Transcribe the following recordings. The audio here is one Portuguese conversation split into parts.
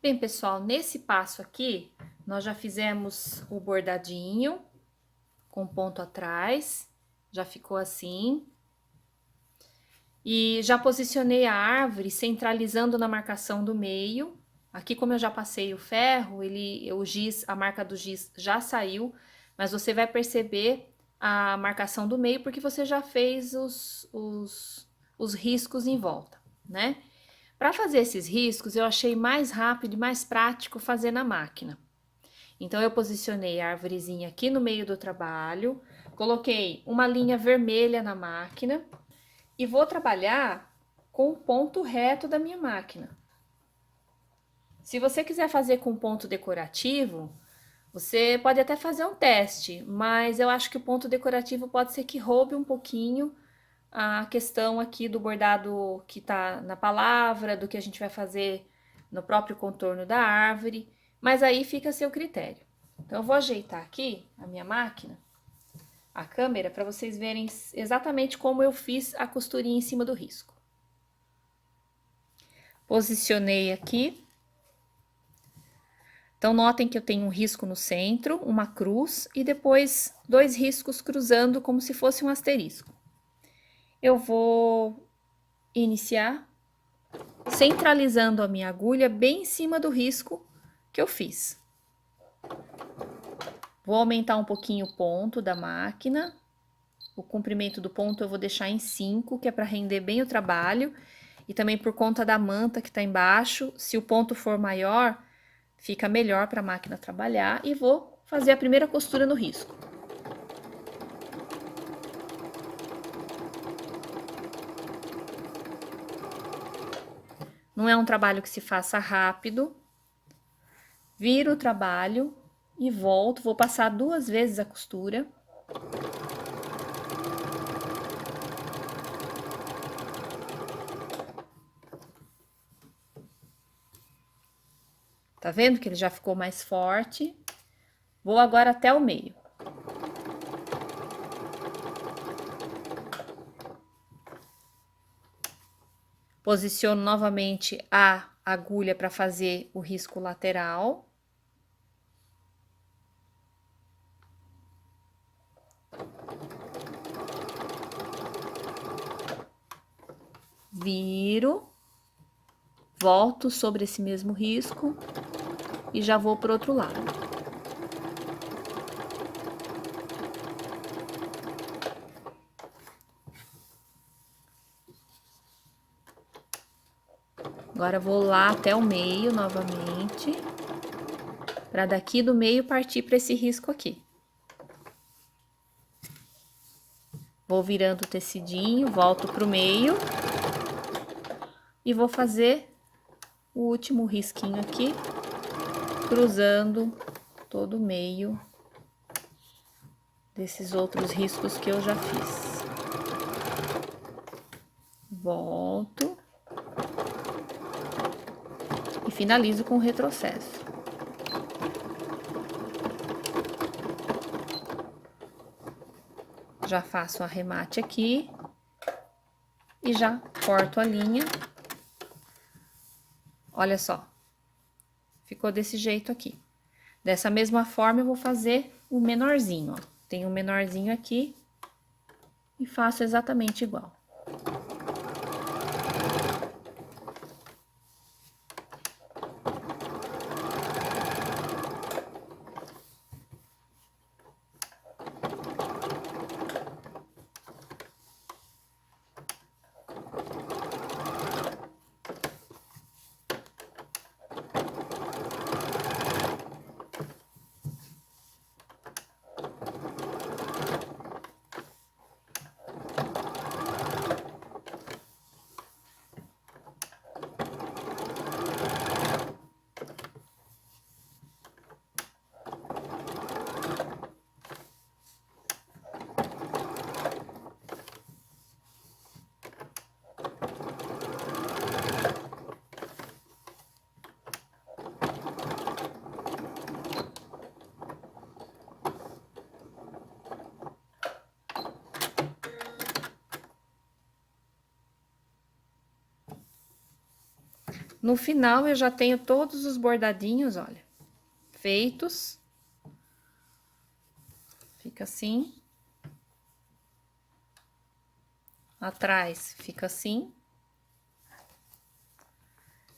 Bem, pessoal, nesse passo aqui, nós já fizemos o bordadinho com ponto atrás, já ficou assim. E já posicionei a árvore centralizando na marcação do meio. Aqui, como eu já passei o ferro, o giz, a marca do giz já saiu, mas você vai perceber a marcação do meio porque você já fez os riscos em volta, né? Para fazer esses riscos, eu achei mais rápido e mais prático fazer na máquina. Então, eu posicionei a arvorezinha aqui no meio do trabalho, coloquei uma linha vermelha na máquina e vou trabalhar com o ponto reto da minha máquina. Se você quiser fazer com ponto decorativo, você pode até fazer um teste, mas eu acho que o ponto decorativo pode ser que roube um pouquinho a questão aqui do bordado que tá na palavra, do que a gente vai fazer no próprio contorno da árvore, mas aí fica a seu critério. Então, eu vou ajeitar aqui a minha máquina, a câmera, para vocês verem exatamente como eu fiz a costurinha em cima do risco. Posicionei aqui. Então, notem que eu tenho um risco no centro, uma cruz e depois dois riscos cruzando como se fosse um asterisco. Eu vou iniciar centralizando a minha agulha bem em cima do risco que eu fiz. Vou aumentar um pouquinho o ponto da máquina. O comprimento do ponto eu vou deixar em 5, que é para render bem o trabalho. E também por conta da manta que tá embaixo, se o ponto for maior, fica melhor para a máquina trabalhar. E vou fazer a primeira costura no risco. Não é um trabalho que se faça rápido. Viro o trabalho e volto. Vou passar 2 vezes a costura. Tá vendo que ele já ficou mais forte? Vou agora até o meio. Posiciono novamente a agulha para fazer o risco lateral. Viro, volto sobre esse mesmo risco e já vou para o outro lado. Agora, vou lá até o meio novamente, para daqui do meio partir para esse risco aqui. Vou virando o tecidinho, volto pro meio e vou fazer o último risquinho aqui, cruzando todo o meio desses outros riscos que eu já fiz. Volto. E finalizo com o retrocesso. Já faço o arremate aqui e já corto a linha. Olha só, ficou desse jeito aqui. Dessa mesma forma, eu vou fazer o menorzinho, ó. Tem um menorzinho aqui e faço exatamente igual. No final, eu já tenho todos os bordadinhos, olha, feitos. Fica assim. Atrás fica assim.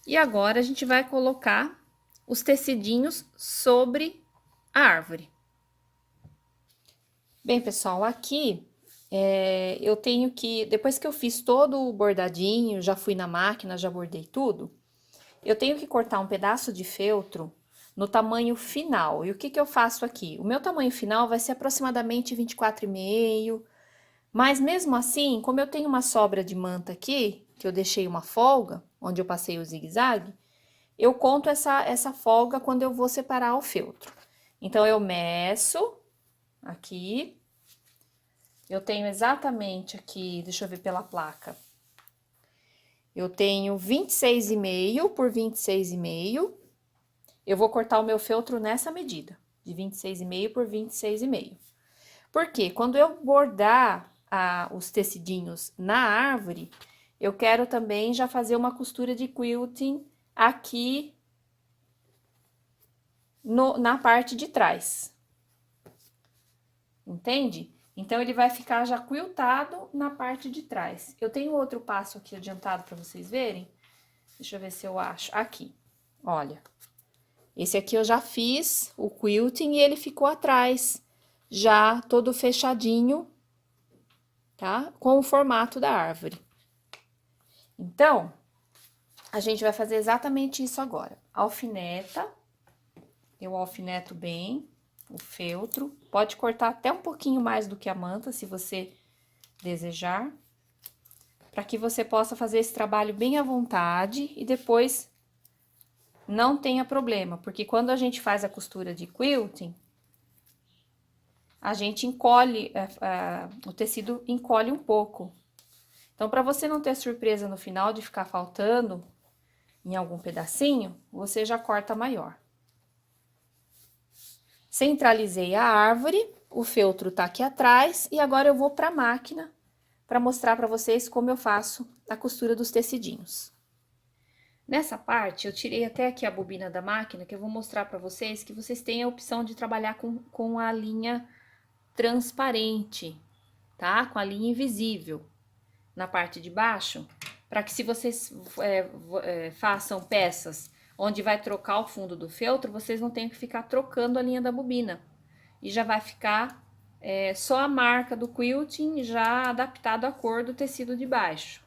E agora, a gente vai colocar os tecidinhos sobre a árvore. Bem, pessoal, aqui eu tenho que, depois que eu fiz todo o bordadinho, já fui na máquina, já bordei tudo, eu tenho que cortar um pedaço de feltro no tamanho final. E o que que eu faço aqui? O meu tamanho final vai ser aproximadamente 24,5, mas mesmo assim, como eu tenho uma sobra de manta aqui, que eu deixei uma folga, onde eu passei o zigue-zague, eu conto essa folga quando eu vou separar o feltro. Então, eu meço aqui, eu tenho exatamente aqui, deixa eu ver pela placa, eu tenho 26,5 por 26,5. Eu vou cortar o meu feltro nessa medida, de 26,5 por 26,5. Porque quando eu bordar os tecidinhos na árvore, eu quero também já fazer uma costura de quilting aqui na parte de trás. Entende? Então, ele vai ficar já quiltado na parte de trás. Eu tenho outro passo aqui adiantado para vocês verem. Deixa eu ver se eu acho. Aqui, olha. Esse aqui eu já fiz o quilting e ele ficou atrás, já todo fechadinho, tá? Com o formato da árvore. Então, a gente vai fazer exatamente isso agora. Alfineta, eu alfineto bem o feltro. Pode cortar até um pouquinho mais do que a manta, se você desejar, para que você possa fazer esse trabalho bem à vontade e depois não tenha problema, porque quando a gente faz a costura de quilting, a gente encolhe, o tecido encolhe um pouco. Então, para você não ter surpresa no final de ficar faltando em algum pedacinho, você já corta maior. Centralizei a árvore, o feltro tá aqui atrás e agora eu vou para a máquina para mostrar para vocês como eu faço a costura dos tecidinhos. Nessa parte, eu tirei até aqui a bobina da máquina, que eu vou mostrar para vocês que vocês têm a opção de trabalhar com a linha transparente, tá? Com a linha invisível na parte de baixo, para que se vocês façam peças onde vai trocar o fundo do feltro, vocês não tenham que ficar trocando a linha da bobina. E já vai ficar só a marca do quilting já adaptado à cor do tecido de baixo.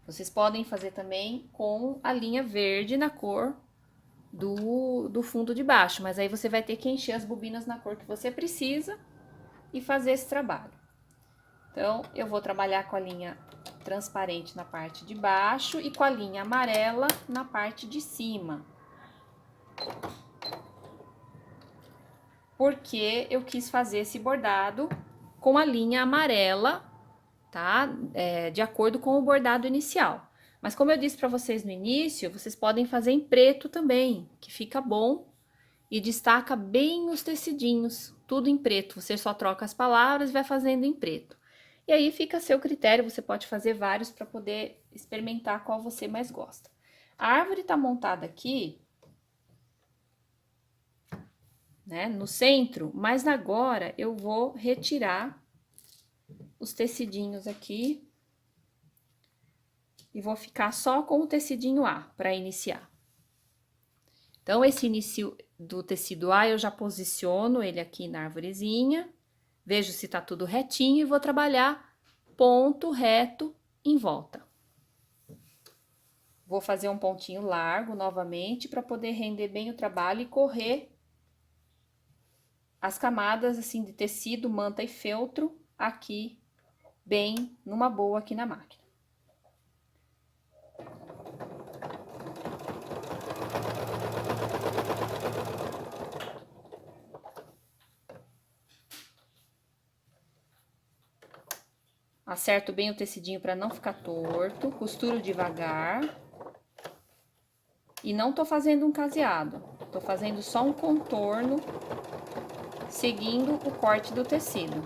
Vocês podem fazer também com a linha verde na cor do fundo de baixo, mas aí você vai ter que encher as bobinas na cor que você precisa e fazer esse trabalho. Então, eu vou trabalhar com a linha transparente na parte de baixo e com a linha amarela na parte de cima. Porque eu quis fazer esse bordado com a linha amarela, tá? De acordo com o bordado inicial. Mas como eu disse para vocês no início, vocês podem fazer em preto também, que fica bom e destaca bem os tecidinhos, tudo em preto. Você só troca as palavras e vai fazendo em preto. E aí fica a seu critério, você pode fazer vários para poder experimentar qual você mais gosta. A árvore tá montada aqui, né, no centro, mas agora eu vou retirar os tecidinhos aqui e vou ficar só com o tecidinho A para iniciar. Então, esse início do tecido A, eu já posiciono ele aqui na arvorezinha, vejo se tá tudo retinho e vou trabalhar ponto reto em volta. Vou fazer um pontinho largo novamente para poder render bem o trabalho e correr as camadas assim de tecido, manta e feltro aqui bem numa boa aqui na máquina. Acerto bem o tecidinho para não ficar torto, costuro devagar. E não tô fazendo um caseado, tô fazendo só um contorno, seguindo o corte do tecido.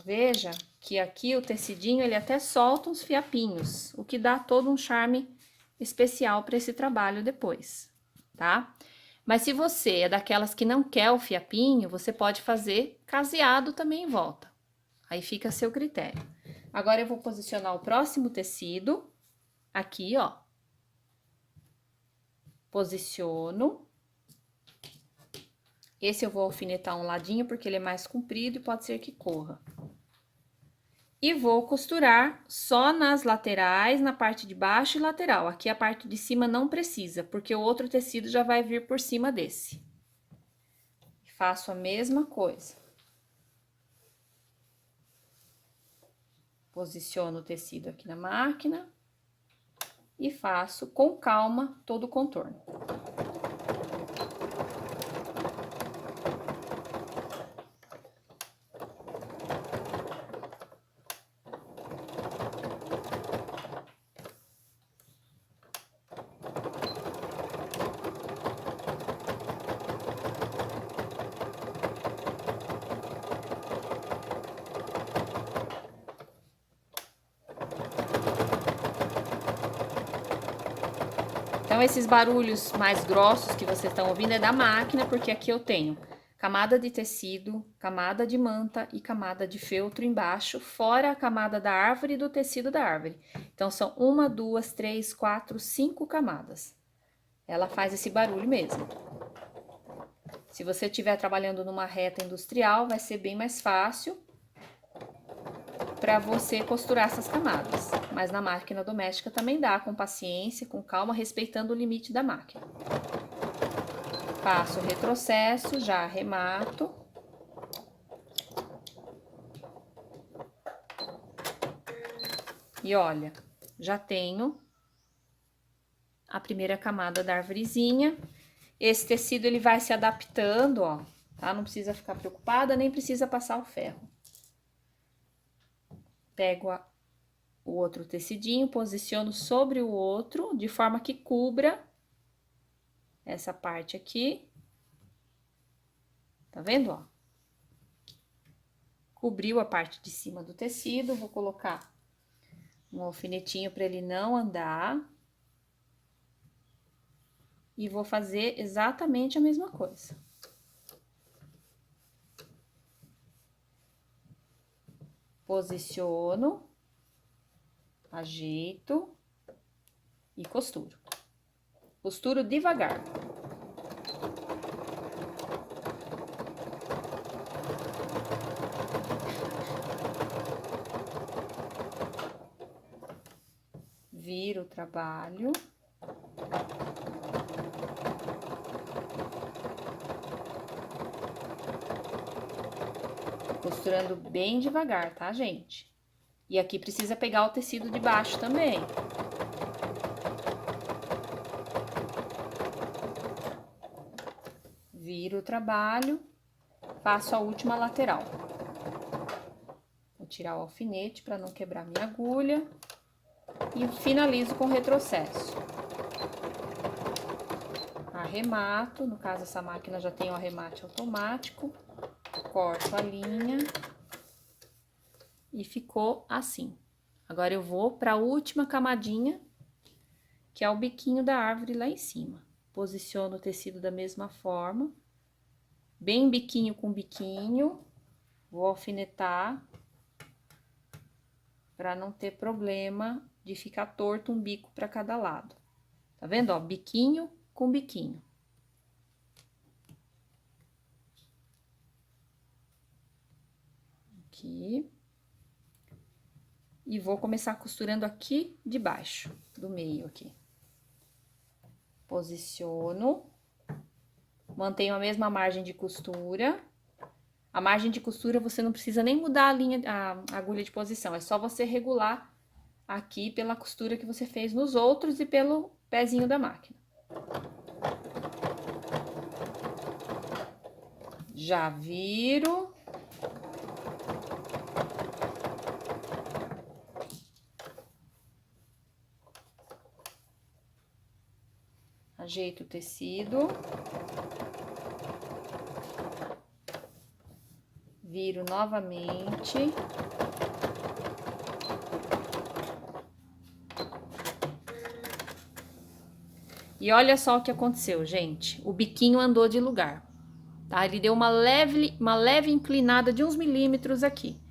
veja que aqui o tecidinho, ele até solta uns fiapinhos, o que dá todo um charme especial para esse trabalho depois, tá? Mas se você é daquelas que não quer o fiapinho, você pode fazer caseado também em volta. Aí fica a seu critério. Agora eu vou posicionar o próximo tecido aqui, ó. Posiciono. Esse eu vou alfinetar um ladinho porque ele é mais comprido e pode ser que corra. E vou costurar só nas laterais, na parte de baixo e lateral. Aqui a parte de cima não precisa, porque o outro tecido já vai vir por cima desse. Faço a mesma coisa. Posiciono o tecido aqui na máquina e faço com calma todo o contorno. Então, esses barulhos mais grossos que vocês estão ouvindo é da máquina, porque aqui eu tenho camada de tecido, camada de manta e camada de feltro embaixo, fora a camada da árvore e do tecido da árvore. Então, são 1, 2, 3, 4, 5 camadas. Ela faz esse barulho mesmo. Se você estiver trabalhando numa reta industrial, vai ser bem mais fácil para você costurar essas camadas. Mas na máquina doméstica também dá, com paciência, com calma, respeitando o limite da máquina. Faço o retrocesso, já arremato. E olha, já tenho a primeira camada da arvorezinha. Esse tecido, ele vai se adaptando, ó, tá? Não precisa ficar preocupada, nem precisa passar o ferro. Pego o outro tecidinho, posiciono sobre o outro, de forma que cubra essa parte aqui. Tá vendo, ó? Cobriu a parte de cima do tecido, vou colocar um alfinetinho para ele não andar. E vou fazer exatamente a mesma coisa. Posiciono, ajeito e costuro. Costuro devagar. Viro o trabalho. Costurando bem devagar, tá, gente? E aqui precisa pegar o tecido de baixo também. Viro o trabalho, faço a última lateral. Vou tirar o alfinete para não quebrar minha agulha. E finalizo com retrocesso. Arremato, no caso essa máquina já tem o arremate automático. Corto a linha e ficou assim. Agora eu vou para a última camadinha, que é o biquinho da árvore lá em cima. Posiciono o tecido da mesma forma, bem biquinho com biquinho, vou alfinetar para não ter problema de ficar torto um bico para cada lado. Tá vendo, ó? Biquinho com biquinho. Aqui. E vou começar costurando aqui de baixo, do meio aqui. Posiciono. Mantenho a mesma margem de costura. A margem de costura você não precisa nem mudar a agulha de posição. É só você regular aqui pela costura que você fez nos outros e pelo pezinho da máquina. Já viro. Ajeito o tecido. Viro novamente. E olha só o que aconteceu, gente. O biquinho andou de lugar, tá? Ele deu uma leve inclinada de uns milímetros aqui.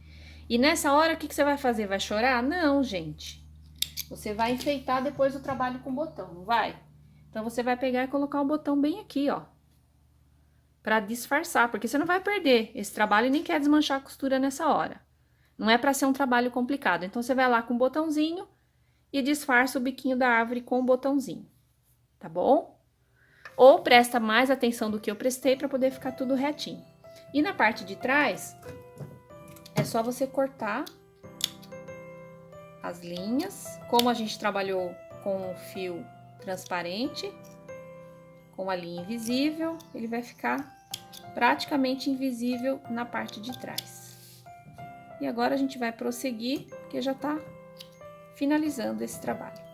E nessa hora, o que você vai fazer? Vai chorar? Não, gente. Você vai enfeitar depois o trabalho com o botão, não vai? Então, você vai pegar e colocar o botão bem aqui, ó. Pra disfarçar, porque você não vai perder esse trabalho e nem quer desmanchar a costura nessa hora. Não é pra ser um trabalho complicado. Então, você vai lá com o botãozinho e disfarça o biquinho da árvore com o botãozinho, tá bom? Ou presta mais atenção do que eu prestei pra poder ficar tudo retinho. E na parte de trás, é só você cortar as linhas. Como a gente trabalhou com o fio transparente, com a linha invisível, ele vai ficar praticamente invisível na parte de trás. E agora a gente vai prosseguir, porque já tá finalizando esse trabalho.